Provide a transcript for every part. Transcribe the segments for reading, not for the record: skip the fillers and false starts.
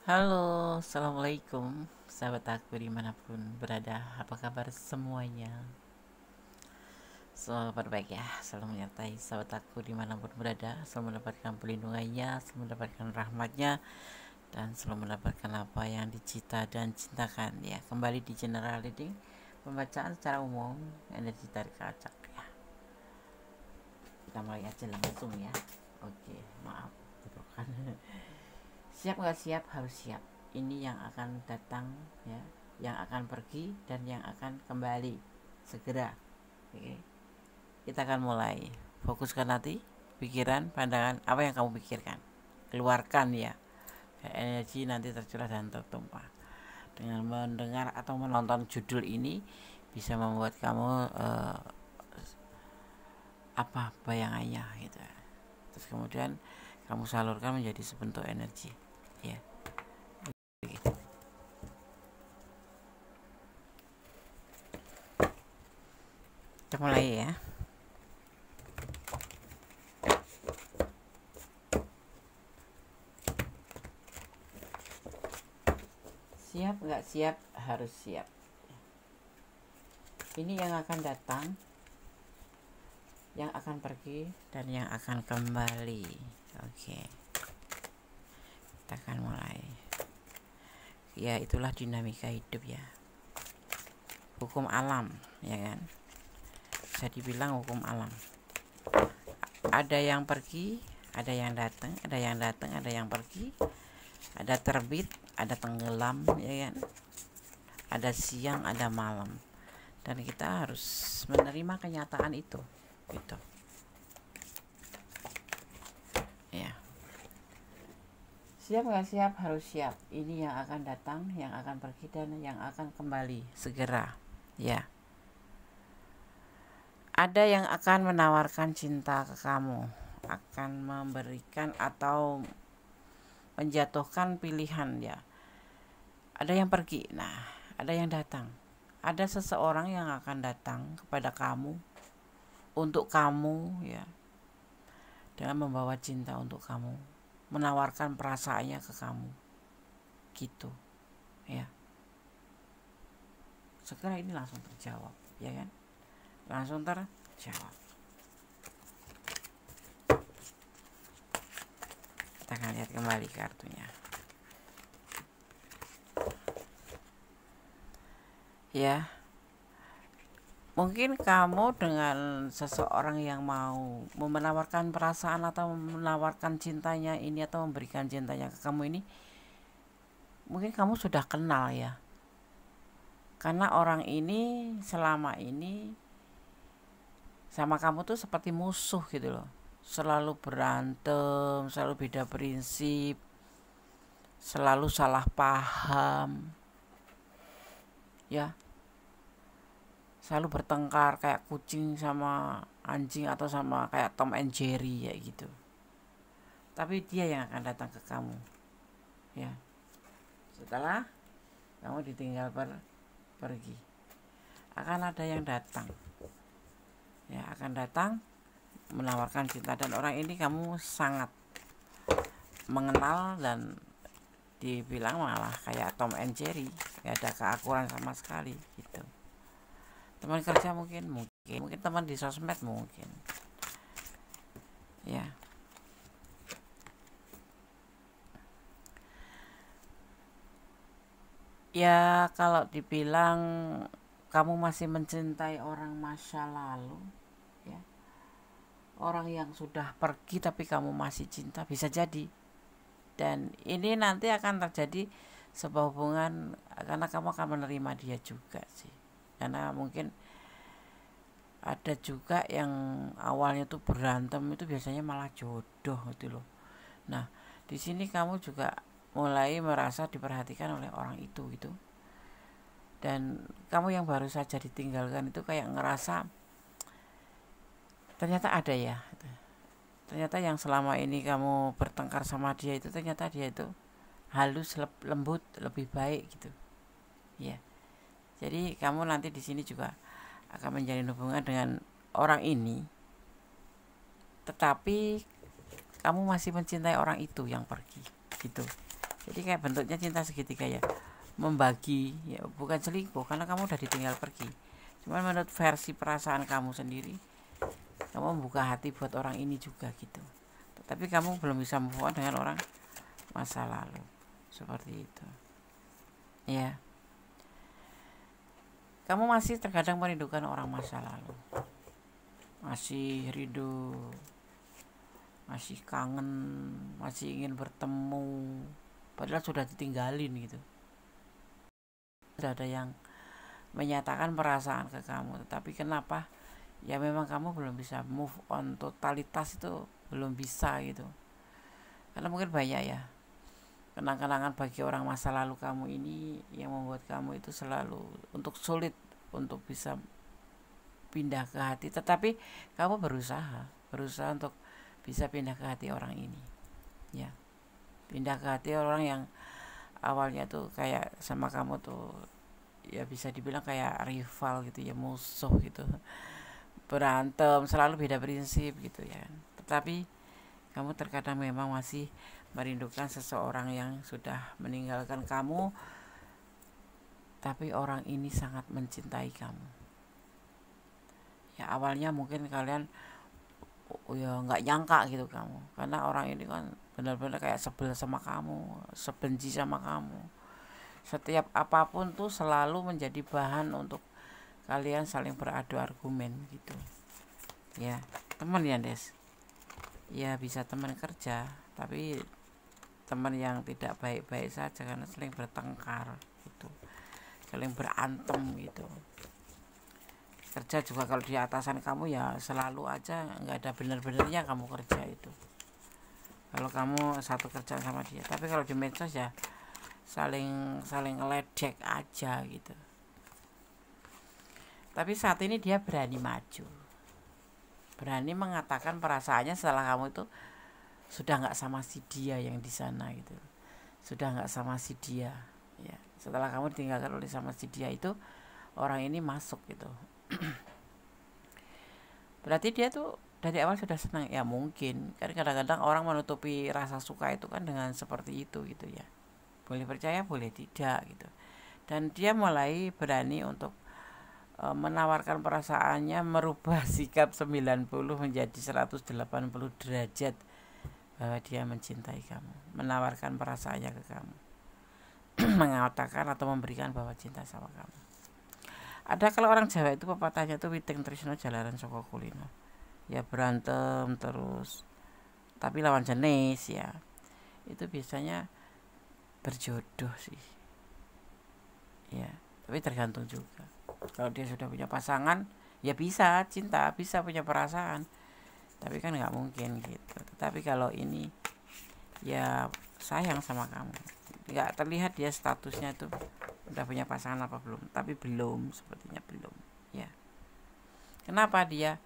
Halo, assalamualaikum sahabat aku dimanapun berada. Apa kabar semuanya? Selalu berbaik ya. Selalu menyertai sahabat aku dimanapun berada. Selalu mendapatkan pelindungannya, selalu mendapatkan rahmatnya, dan selalu mendapatkan apa yang dicita dan cintakan ya. Kembali di general reading, pembacaan secara umum energi tarik acak ya. Kita mulai aja langsung ya. Oke, maaf bukan. Siap nggak siap? Harus siap. Ini yang akan datang ya, yang akan pergi dan yang akan kembali segera. Oke. Kita akan mulai. Fokuskan hati, pikiran, pandangan, apa yang kamu pikirkan. Keluarkan ya. Energi nanti tercurah dan tertumpah. Dengan mendengar atau menonton judul ini bisa membuat kamu apa bayangannya gitu. Terus kemudian kamu salurkan menjadi sebentuk energi ya. Kita mulai ya. Siap nggak siap? Harus siap. Ini yang akan datang, yang akan pergi, dan yang akan kembali. Oke, kita akan mulai. Ya, itulah dinamika hidup ya. Hukum alam, ya kan? Bisa dibilang hukum alam. Ada yang pergi, ada yang datang, ada yang datang, ada yang pergi. Ada terbit, ada tenggelam, ya kan? Ada siang, ada malam. Dan kita harus menerima kenyataan itu gitu ya. Siap nggak siap? Harus siap. Ini yang akan datang, yang akan pergi, dan yang akan kembali segera ya. Ada yang akan menawarkan cinta ke kamu, akan memberikan atau menjatuhkan pilihan ya. Ada yang pergi, nah ada yang datang. Ada seseorang yang akan datang kepada kamu, untuk kamu ya, dengan membawa cinta untuk kamu, menawarkan perasaannya ke kamu gitu ya. Segera ini langsung terjawab ya kan, langsung terjawab. Kita akan lihat kembali kartunya ya. Mungkin kamu dengan seseorang yang mau menawarkan perasaan atau menawarkan cintanya ini, atau memberikan cintanya ke kamu ini, mungkin kamu sudah kenal ya. Karena orang ini selama ini sama kamu tuh seperti musuh gitu loh. Selalu berantem, selalu beda prinsip, selalu salah paham ya. Selalu bertengkar kayak kucing sama anjing, atau sama kayak Tom and Jerry ya gitu. Tapi dia yang akan datang ke kamu ya, setelah kamu ditinggal pergi. Akan ada yang datang ya, akan datang menawarkan cinta, dan orang ini kamu sangat mengenal, dan dibilang malah kayak Tom and Jerry, gak ada keakuran sama sekali gitu. Teman kerja mungkin teman di sosmed mungkin ya. Ya kalau dibilang kamu masih mencintai orang masa lalu ya, orang yang sudah pergi tapi kamu masih cinta, bisa jadi. Dan ini nanti akan terjadi sebuah hubungan, karena kamu akan menerima dia juga sih. Karena mungkin ada juga yang awalnya tuh berantem, itu biasanya malah jodoh gitu loh. Nah di sini kamu juga mulai merasa diperhatikan oleh orang itu gitu. Dan kamu yang baru saja ditinggalkan itu kayak ngerasa ternyata ada ya, ternyata yang selama ini kamu bertengkar sama dia itu, ternyata dia itu halus, lembut, lebih baik gitu ya. Jadi kamu nanti di sini juga akan menjalin hubungan dengan orang ini, tetapi kamu masih mencintai orang itu yang pergi gitu Jadi kayak bentuknya cinta segitiga ya, membagi ya, bukan selingkuh karena kamu udah ditinggal pergi. Cuman menurut versi perasaan kamu sendiri, kamu membuka hati buat orang ini juga gitu. Tapi kamu belum bisa move on dengan orang masa lalu. Seperti itu. Ya. Kamu masih terkadang merindukan orang masa lalu. Masih rindu, masih kangen, masih ingin bertemu, padahal sudah ditinggalin gitu. Tidak ada yang menyatakan perasaan ke kamu, tetapi kenapa ya memang kamu belum bisa move on totalitas, itu belum bisa gitu. Karena mungkin banyak ya kenang-kenangan bagi orang masa lalu kamu ini yang membuat kamu itu selalu sulit untuk bisa pindah ke hati. Tetapi kamu berusaha untuk bisa pindah ke hati orang ini ya, pindah ke hati orang yang awalnya tuh kayak sama kamu tuh ya bisa dibilang kayak rival gitu ya, musuh gitu, berantem, selalu beda prinsip gitu ya. Tetapi kamu terkadang memang masih merindukan seseorang yang sudah meninggalkan kamu, tapi orang ini sangat mencintai kamu. Ya awalnya mungkin kalian ya nggak nyangka gitu kamu, karena orang ini kan benar-benar kayak sebel sama kamu, sebenci sama kamu. Setiap apapun tuh selalu menjadi bahan untuk kalian saling beradu argumen gitu ya. Teman ya Des, ya bisa teman kerja, tapi teman yang tidak baik-baik saja karena sering bertengkar gitu, saling berantem gitu. Kerja juga kalau di atasan kamu ya selalu aja nggak ada benar-benarnya kamu kerja itu kalau kamu satu kerjaan sama dia. Tapi kalau di medsos ya saling ngeledek aja gitu. Tapi saat ini dia berani maju, berani mengatakan perasaannya setelah kamu itu sudah nggak sama si dia yang di sana gitu, sudah nggak sama si dia ya. Setelah kamu ditinggalkan oleh sama si dia itu, orang ini masuk gitu. Berarti dia tuh dari awal sudah senang ya. Mungkin kan kadang-kadang orang menutupi rasa suka itu kan dengan seperti itu gitu ya. Boleh percaya boleh tidak gitu. Dan dia mulai berani untuk menawarkan perasaannya, merubah sikap 90 menjadi 180 derajat, bahwa dia mencintai kamu, menawarkan perasaannya ke kamu, mengatakan atau memberikan bahwa cinta sama kamu. Ada kalau orang Jawa itu pepatahnya tuh witing tresno jalaran saka kulino. Ya berantem terus tapi lawan jenis ya, itu biasanya berjodoh sih ya. Tapi tergantung juga, kalau dia sudah punya pasangan ya bisa cinta, bisa punya perasaan, tapi kan nggak mungkin gitu. Tetapi kalau ini ya sayang sama kamu, nggak terlihat dia statusnya tuh udah punya pasangan apa belum, tapi belum, sepertinya belum ya. Kenapa dia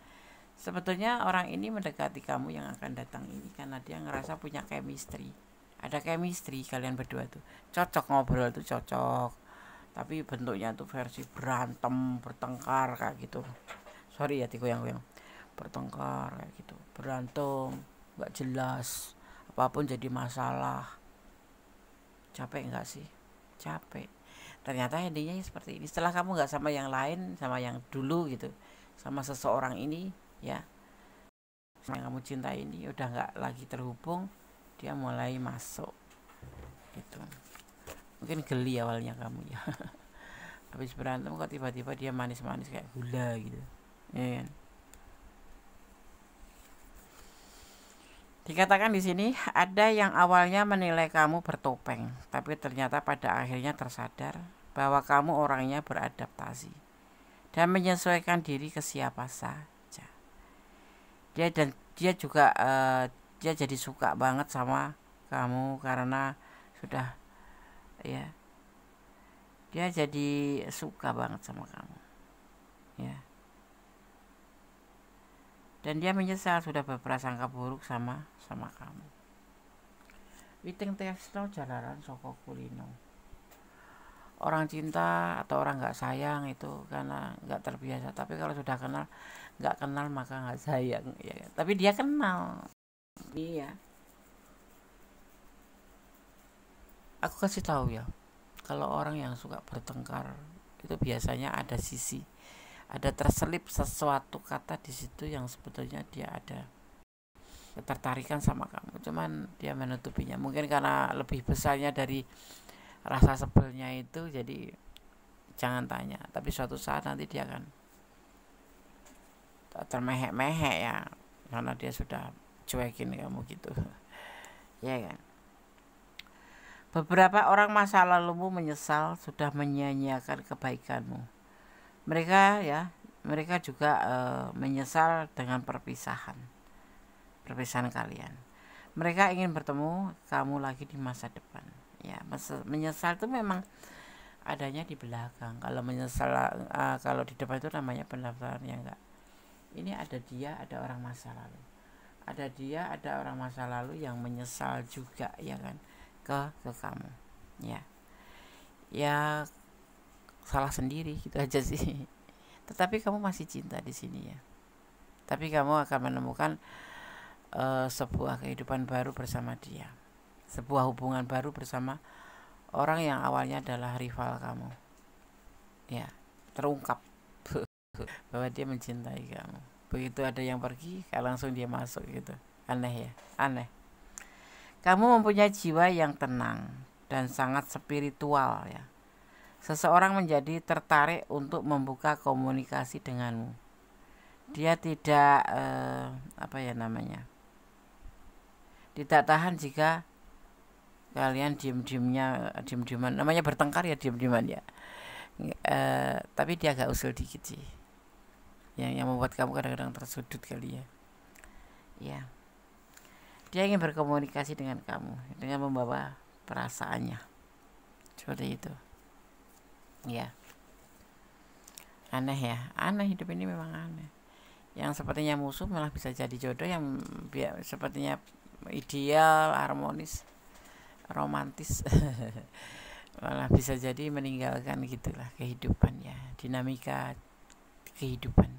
sebetulnya orang ini mendekati kamu yang akan datang ini karena dia ngerasa punya chemistry, ada chemistry kalian berdua tuh cocok, ngobrol tuh cocok, tapi bentuknya tuh versi berantem, bertengkar kayak gitu. Sorry ya tiku yang bertengkar kayak gitu, berantem nggak jelas, apapun jadi masalah. Capek nggak sih? Capek. Ternyata endingnya seperti ini. Setelah kamu nggak sama yang lain, sama yang dulu gitu, sama seseorang ini ya, yang kamu cintai ini udah nggak lagi terhubung, dia mulai masuk gitu. Mungkin geli awalnya kamu ya. Habis berantem kok tiba-tiba dia manis-manis kayak gula gitu ya kan? Dikatakan di sini ada yang awalnya menilai kamu bertopeng, tapi ternyata pada akhirnya tersadar bahwa kamu orangnya beradaptasi dan menyesuaikan diri ke siapa saja. Dia juga dia jadi suka banget sama kamu karena sudah ya, dia jadi suka banget sama kamu ya. Dan dia menyesal sudah berprasangka buruk sama kamu. Witing tresno jalaran saka kulino. Orang cinta atau orang nggak sayang itu karena nggak terbiasa. Tapi kalau sudah kenal, nggak kenal maka nggak sayang ya. Tapi dia kenal, iya. aku kasih tahu ya, kalau orang yang suka bertengkar itu biasanya ada terselip sesuatu kata di situ yang sebetulnya dia ada ketertarikan sama kamu, cuman dia menutupinya, mungkin karena lebih besarnya dari rasa sebelnya itu. Jadi jangan tanya, tapi suatu saat nanti dia akan termehek-mehek ya, karena dia sudah cuekin kamu gitu. Ya kan. Beberapa orang masa lalumu menyesal sudah menyia-nyiakan kebaikanmu. Mereka juga menyesal dengan perpisahan kalian. Mereka ingin bertemu kamu lagi di masa depan. Ya, menyesal itu memang adanya di belakang. Kalau menyesal, kalau di depan itu namanya pendaftaran, ya enggak. Ini ada orang masa lalu. Ada orang masa lalu yang menyesal juga, ya kan, ke kamu. Ya salah sendiri gitu aja sih. Tetapi kamu masih cinta di sini ya. Tapi kamu akan menemukan sebuah kehidupan baru bersama dia. Sebuah hubungan baru bersama orang yang awalnya adalah rival kamu. Ya, terungkap bahwa dia mencintai kamu. Begitu ada yang pergi, langsung dia masuk gitu. Aneh ya, aneh. Kamu mempunyai jiwa yang tenang dan sangat spiritual ya. Seseorang menjadi tertarik untuk membuka komunikasi denganmu. Dia tidak tidak tahan jika kalian diem-dieman, namanya bertengkar ya, diem-dieman ya. Tapi dia agak usil dikit sih, yang membuat kamu kadang-kadang tersudut kali ya. Ya, dia ingin berkomunikasi dengan kamu dengan membawa perasaannya seperti itu. Ya, aneh ya, aneh, hidup ini memang aneh. Yang sepertinya musuh malah bisa jadi jodoh, yang sepertinya ideal, harmonis, romantis malah bisa jadi meninggalkan gitulah kehidupan ya. Dinamika kehidupan,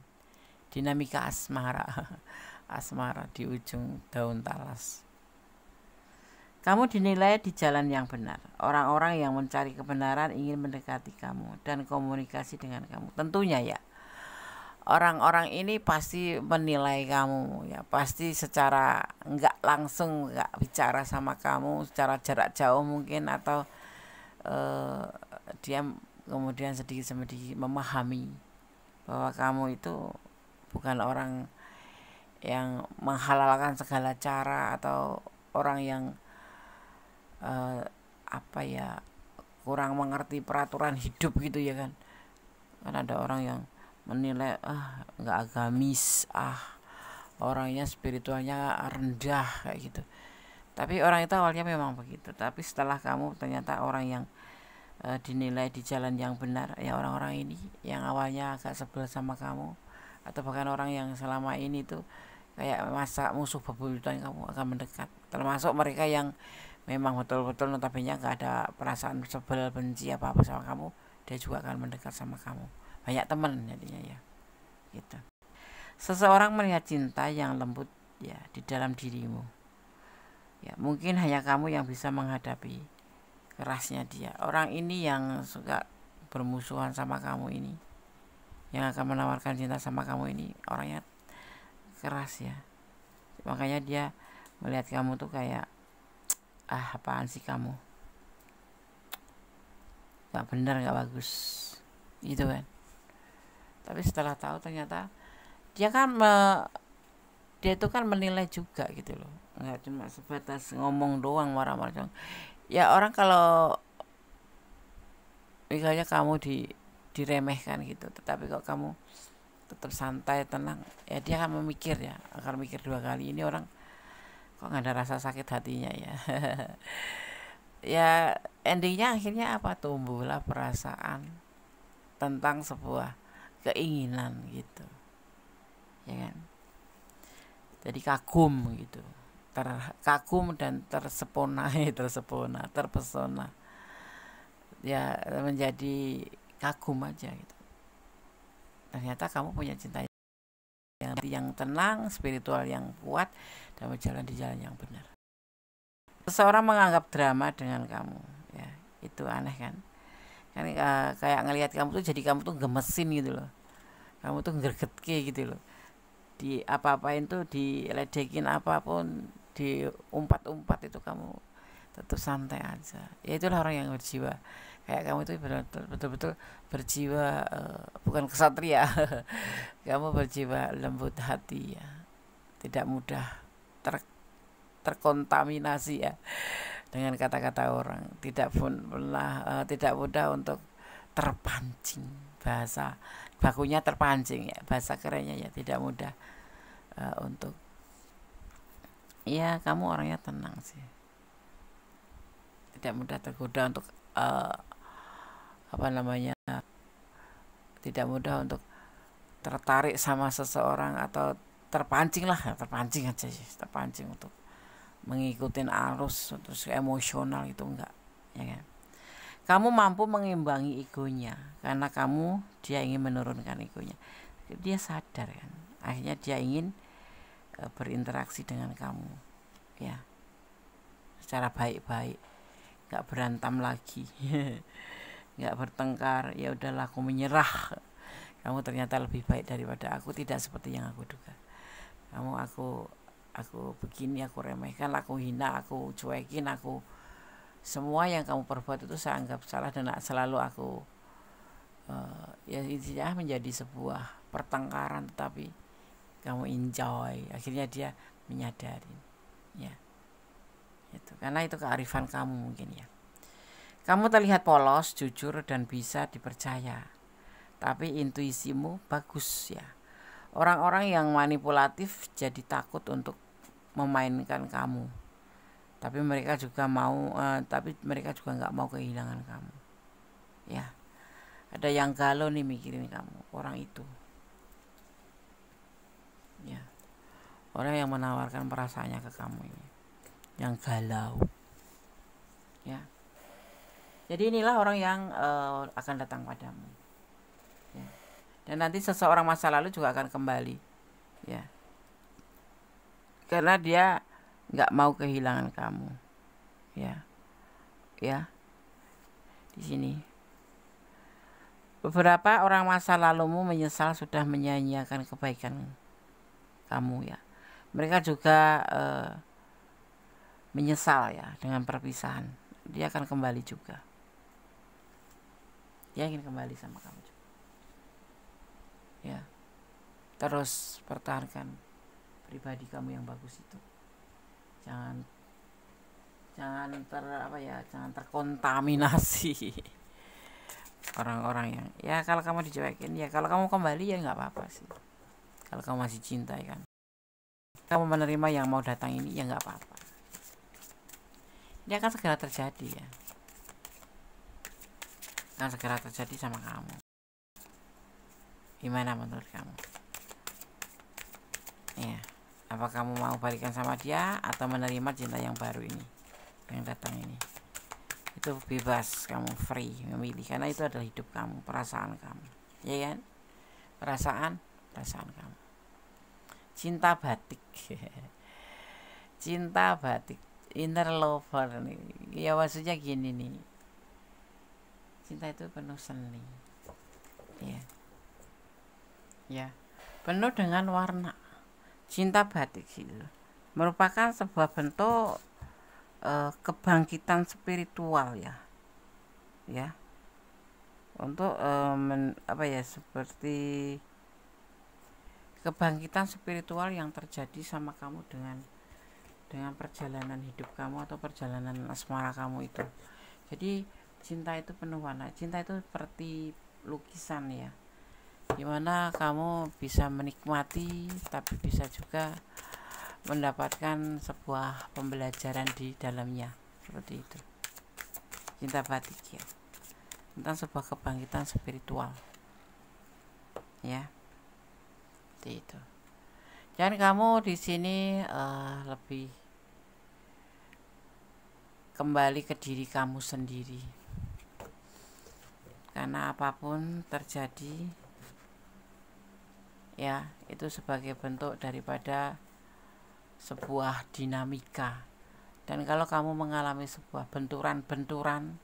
dinamika asmara di ujung daun talas. Kamu dinilai di jalan yang benar. Orang-orang yang mencari kebenaran ingin mendekati kamu dan komunikasi dengan kamu. Tentunya ya, orang-orang ini pasti menilai kamu ya, pasti secara nggak langsung, nggak bicara sama kamu, secara jarak jauh mungkin, atau dia kemudian sedikit-sedikit memahami bahwa kamu itu bukan orang yang menghalalkan segala cara, atau orang yang kurang mengerti peraturan hidup gitu ya kan. Kan ada orang yang menilai nggak agamis, orangnya spiritualnya rendah kayak gitu. Tapi orang itu awalnya memang begitu, tapi setelah kamu ternyata orang yang dinilai di jalan yang benar ya, orang-orang ini yang awalnya agak sebel sama kamu, atau bahkan orang yang selama ini tuh kayak masa musuh bebuyutan kamu, akan mendekat. Termasuk mereka yang memang betul-betul notabene gak ada perasaan sebel, benci apa-apa sama kamu, dia juga akan mendekat sama kamu. Banyak teman jadinya ya gitu. Seseorang melihat cinta yang lembut ya di dalam dirimu ya. Mungkin hanya kamu yang bisa menghadapi kerasnya dia. Orang ini yang suka bermusuhan sama kamu ini, yang akan menawarkan cinta sama kamu ini, orangnya keras ya. Makanya dia melihat kamu tuh kayak apaan sih kamu, gak bener, gak bagus gitu kan. Tapi setelah tahu ternyata dia itu kan menilai juga gitu loh, nggak cuma sebatas ngomong doang, marah-marah ya. Orang kalau misalnya kamu diremehkan gitu, tetapi kok kamu tetap santai, tenang ya, dia akan memikir ya, akan mikir dua kali, ini orang kok nggak ada rasa sakit hatinya ya. Ya endingnya akhirnya apa, tumbuhlah perasaan tentang sebuah keinginan gitu ya kan. Jadi kagum gitu, terkagum dan terpesona ya, menjadi kagum aja gitu. Ternyata kamu punya cinta yang tenang, spiritual yang kuat, dan berjalan di jalan yang benar. Seseorang menganggap drama dengan kamu ya, Itu aneh kan? Kan kayak ngelihat kamu tuh jadi kamu tuh gemesin gitu loh. Kamu tuh ngergetke gitu loh. Di apa-apain tuh, diledekin apapun, diumpat-umpat itu kamu tetap santai aja. Ya itulah orang yang berjiwa kayak kamu itu betul-betul berjiwa, bukan kesatria. Kamu berjiwa lembut hati ya, tidak mudah terkontaminasi ya dengan kata-kata orang, tidak mudah untuk terpancing. Bahasa bakunya terpancing ya, bahasa kerennya ya, tidak mudah untuk, ya kamu orangnya tenang sih, tidak mudah tergoda untuk tidak mudah untuk tertarik sama seseorang atau terpancing lah, terpancing aja sih, terpancing untuk mengikuti arus terus emosional, itu enggak, ya kan? Kamu mampu mengimbangi egonya karena dia ingin menurunkan egonya. Dia sadar kan, akhirnya dia ingin berinteraksi dengan kamu ya secara baik-baik, nggak berantem lagi, nggak bertengkar. Ya udahlah, aku menyerah, kamu ternyata lebih baik daripada aku, tidak seperti yang aku duga. Aku begini, aku remehkan, aku hina, aku cuekin, aku semua yang kamu perbuat itu saya anggap salah dan selalu aku ya intinya menjadi sebuah pertengkaran, tetapi kamu enjoy. Akhirnya dia menyadari ya itu, karena itu kearifan kamu mungkin ya. Kamu terlihat polos, jujur, dan bisa dipercaya, tapi intuisimu bagus ya. Orang-orang yang manipulatif jadi takut untuk memainkan kamu, tapi mereka juga nggak mau kehilangan kamu ya. Ada yang galau nih mikirin kamu, orang itu ya, orang yang menawarkan perasaannya ke kamu ini, yang galau ya. Jadi inilah orang yang akan datang padamu ya. Dan nanti seseorang masa lalu juga akan kembali ya, karena dia nggak mau kehilangan kamu ya. Di sini beberapa orang masa lalumu menyesal sudah menyia-nyiakan kebaikan kamu ya. Mereka juga menyesal ya dengan perpisahan. Dia akan kembali juga, dia ingin kembali sama kamu juga ya. Terus pertahankan pribadi kamu yang bagus itu, jangan terkontaminasi orang-orang yang ya, kalau kamu dicuekin ya, kalau kamu kembali ya nggak apa-apa sih. Kalau kamu masih cinta ya kan, kamu menerima yang mau datang ini ya nggak apa-apa. Ini akan segera terjadi ya, akan segera terjadi sama kamu. Gimana menurut kamu ya? Apa kamu mau balikan sama dia atau menerima cinta yang baru ini, yang datang ini? Itu bebas, kamu free memilih, karena itu adalah hidup kamu, perasaan kamu ya kan, perasaan kamu. Cinta batik cinta batik, inner lover nih ya, maksudnya gini nih, cinta itu penuh seni ya, penuh dengan warna. Cinta batik itu merupakan sebuah bentuk kebangkitan spiritual ya untuk seperti kebangkitan spiritual yang terjadi sama kamu dengan perjalanan hidup kamu atau perjalanan asmara kamu itu. Jadi cinta itu penuh warna. Cinta itu seperti lukisan ya, dimana kamu bisa menikmati tapi bisa juga mendapatkan sebuah pembelajaran di dalamnya, seperti itu. Cinta batik ya, tentang sebuah kebangkitan spiritual ya, seperti itu. Dan kamu di sini lebih kembali ke diri kamu sendiri, karena apapun terjadi ya, itu sebagai bentuk daripada sebuah dinamika. Dan kalau kamu mengalami sebuah benturan-benturan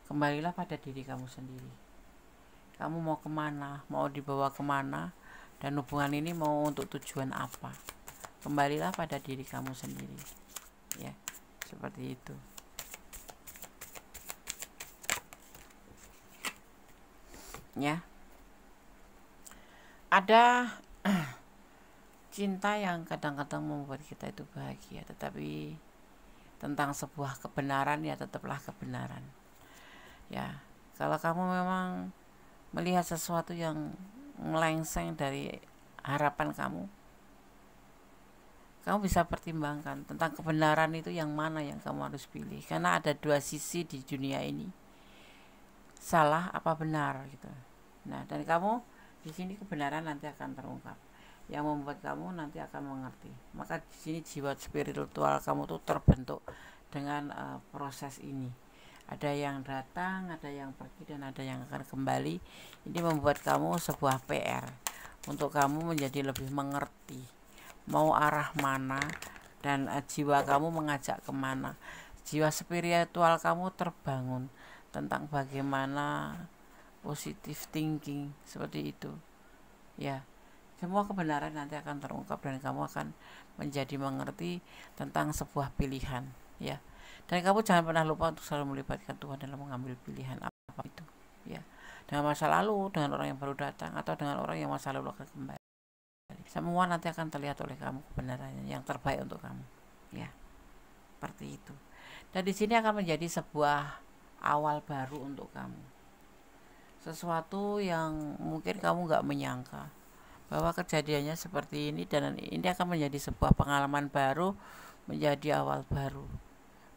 Kembalilah pada diri kamu sendiri. Kamu mau kemana, mau dibawa kemana, dan hubungan ini mau untuk tujuan apa. Kembalilah pada diri kamu sendiri, ya, seperti itu. Ya, ada cinta yang kadang-kadang membuat kita itu bahagia, tetapi tentang sebuah kebenaran ya tetaplah kebenaran. Ya, kalau kamu memang melihat sesuatu yang melenceng dari harapan kamu bisa pertimbangkan tentang kebenaran itu yang mana yang kamu harus pilih, karena ada dua sisi di dunia ini, salah apa benar gitu. Nah, dan kamu di sini kebenaran nanti akan terungkap, yang membuat kamu nanti akan mengerti. Maka di sini jiwa spiritual kamu tuh terbentuk dengan proses ini. Ada yang datang, ada yang pergi, dan ada yang akan kembali. Ini membuat kamu sebuah PR untuk kamu menjadi lebih mengerti mau arah mana, dan jiwa kamu mengajak kemana. Jiwa spiritual kamu terbangun tentang bagaimana positive thinking, seperti itu. Ya, semua kebenaran nanti akan terungkap dan kamu akan menjadi mengerti tentang sebuah pilihan, ya. Dan kamu jangan pernah lupa untuk selalu melibatkan Tuhan dalam mengambil pilihan apa itu, ya. Dengan masa lalu, dengan orang yang baru datang, atau dengan orang yang masa lalu akan kembali. Semua nanti akan terlihat oleh kamu kebenarannya yang terbaik untuk kamu, ya. Seperti itu. Dan di sini akan menjadi sebuah awal baru untuk kamu. Sesuatu yang mungkin kamu gak menyangka bahwa kejadiannya seperti ini, dan ini akan menjadi sebuah pengalaman baru, menjadi awal baru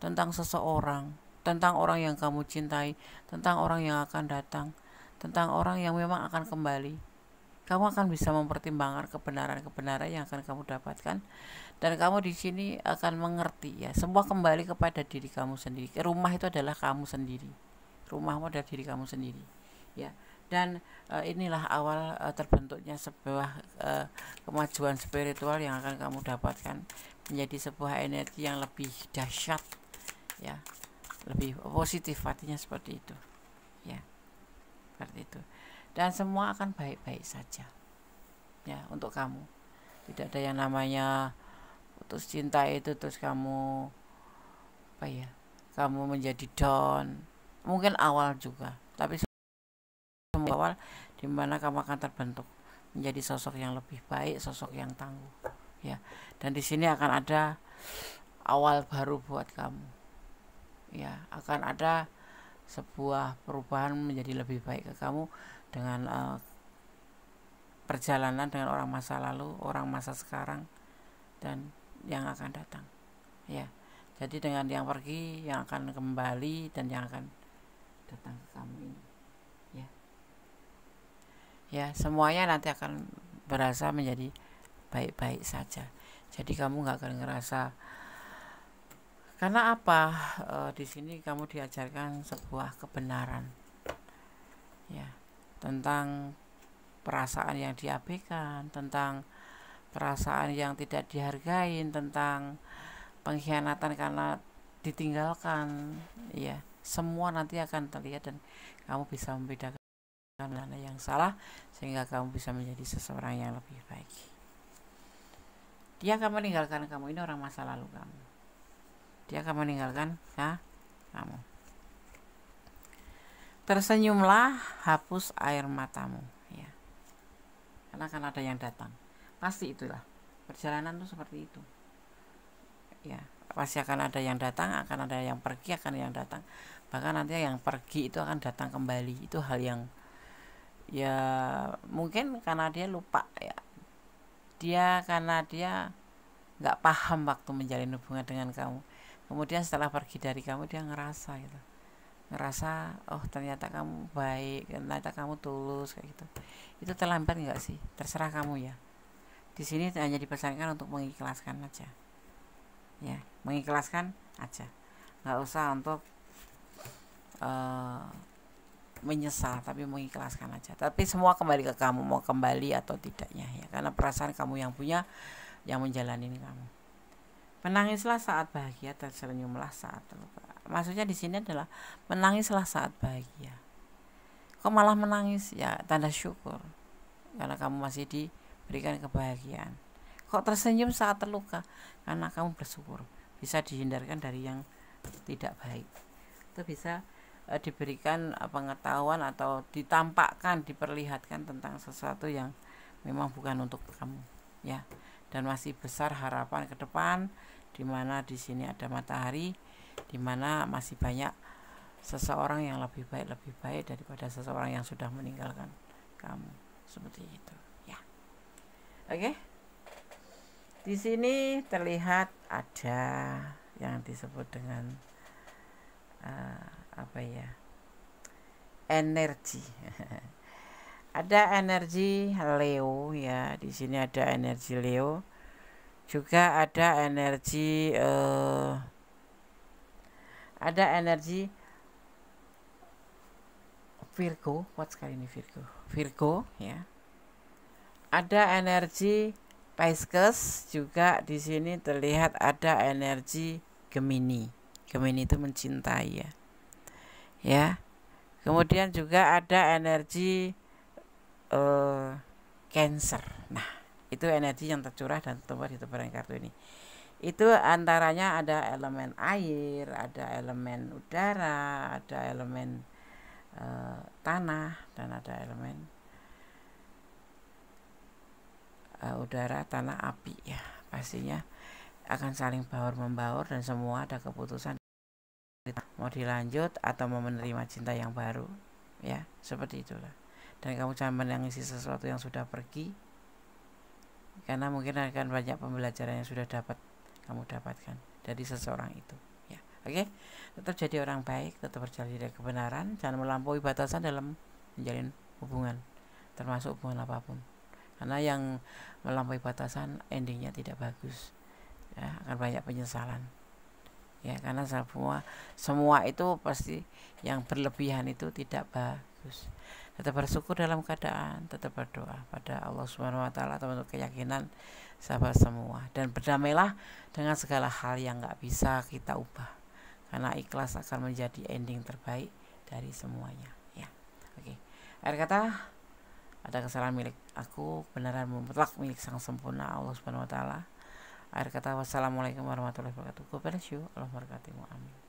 tentang seseorang, tentang orang yang kamu cintai, tentang orang yang akan datang, tentang orang yang memang akan kembali. Kamu akan bisa mempertimbangkan kebenaran-kebenaran yang akan kamu dapatkan, dan kamu di sini akan mengerti, ya, semua kembali kepada diri kamu sendiri. Rumah itu adalah kamu sendiri. Rumahmu adalah diri kamu sendiri, ya. Dan inilah awal terbentuknya sebuah kemajuan spiritual yang akan kamu dapatkan, menjadi sebuah energi yang lebih dahsyat, ya, lebih positif, artinya seperti itu, ya, seperti itu. Dan semua akan baik-baik saja, ya, untuk kamu. Tidak ada yang namanya putus cinta itu terus kamu kamu menjadi down. Mungkin awal juga, tapi semua awal dimana kamu akan terbentuk menjadi sosok yang lebih baik, sosok yang tangguh, ya. Dan di sini akan ada awal baru buat kamu, ya. Akan ada sebuah perubahan menjadi lebih baik ke kamu dengan perjalanan dengan orang masa lalu, orang masa sekarang, dan yang akan datang, ya. Jadi dengan yang pergi, yang akan kembali, dan yang akan datang ke kamu ini, ya. Ya, semuanya nanti akan berasa menjadi baik-baik saja. Jadi kamu nggak akan ngerasa, karena apa? Di sini kamu diajarkan sebuah kebenaran, ya, tentang perasaan yang diabaikan, tentang perasaan yang tidak dihargai, tentang pengkhianatan karena ditinggalkan, ya. Semua nanti akan terlihat dan kamu bisa membedakan mana yang salah, sehingga kamu bisa menjadi seseorang yang lebih baik. Dia akan meninggalkan kamu, ini orang masa lalu kamu. Dia akan meninggalkan kamu. Tersenyumlah, hapus air matamu, ya. Karena akan ada yang datang. Pasti itulah. Perjalanan itu seperti itu, ya. Pasti akan ada yang datang, akan ada yang pergi, akan ada yang datang. Bahkan nanti yang pergi itu akan datang kembali. Itu hal yang, ya, mungkin karena dia lupa, ya. Karena dia nggak paham waktu menjalin hubungan dengan kamu. Kemudian setelah pergi dari kamu, dia ngerasa gitu. Ngerasa, oh ternyata kamu baik, ternyata kamu tulus, kayak gitu. Itu terlambat nggak sih? Terserah kamu, ya. Di sini hanya dipesankan untuk mengikhlaskan aja, ya, mengikhlaskan aja. Nggak usah untuk menyesal, tapi mengikhlaskan aja. Tapi semua kembali ke kamu, mau kembali atau tidaknya, ya, karena perasaan kamu yang punya, yang menjalani kamu. Menangislah saat bahagia, tersenyumlah saat terluka. Maksudnya di sini adalah menangislah saat bahagia. Kok malah menangis? Ya tanda syukur karena kamu masih diberikan kebahagiaan. Kok tersenyum saat terluka? Karena kamu bersyukur bisa dihindarkan dari yang tidak baik. Itu bisa diberikan pengetahuan atau ditampakkan, diperlihatkan tentang sesuatu yang memang bukan untuk kamu, ya. Dan masih besar harapan ke depan, di mana di sini ada matahari, di mana masih banyak seseorang yang lebih baik daripada seseorang yang sudah meninggalkan kamu, seperti itu, ya. Oke. Di sini terlihat ada yang disebut dengan energi. Ada energi Leo, ya. Di sini ada energi Leo. Juga ada energi Virgo. Kuat sekali ini Virgo, ya. Ada energi Pisces, juga di sini terlihat ada energi Gemini. Gemini itu mencintai, ya. Ya. Kemudian juga ada energi Cancer. Nah, itu energi yang tercurah dan tertumpah di tebaran kartu ini. Itu antaranya ada elemen air, ada elemen udara, ada elemen tanah, dan ada elemen udara, tanah, api, ya. Pastinya akan saling baur-membaur dan semua ada keputusan mau dilanjut atau mau menerima cinta yang baru, ya, seperti itulah. Dan kamu jangan menangisi sesuatu yang sudah pergi, karena mungkin akan banyak pembelajaran yang sudah kamu dapatkan dari seseorang itu, ya. Oke. Tetap jadi orang baik, tetap berjalan dari kebenaran, jangan melampaui batasan dalam menjalin hubungan, termasuk hubungan apapun, karena yang melampaui batasan endingnya tidak bagus, ya, akan banyak penyesalan, ya, karena semua itu pasti yang berlebihan itu tidak bagus. Tetap bersyukur dalam keadaan, tetap berdoa pada Allah Subhanahu wa taala atau untuk keyakinan sahabat semua, dan berdamailah dengan segala hal yang gak bisa kita ubah, karena ikhlas akan menjadi ending terbaik dari semuanya, ya. Oke. Akhir kata, ada kesalahan milik aku, benaran mutlak milik sang sempurna Allah Subhanahu wa taala. Akhir kata, wassalamualaikum warahmatullahi wabarakatuh. God bless you. Allah berkati. Amin.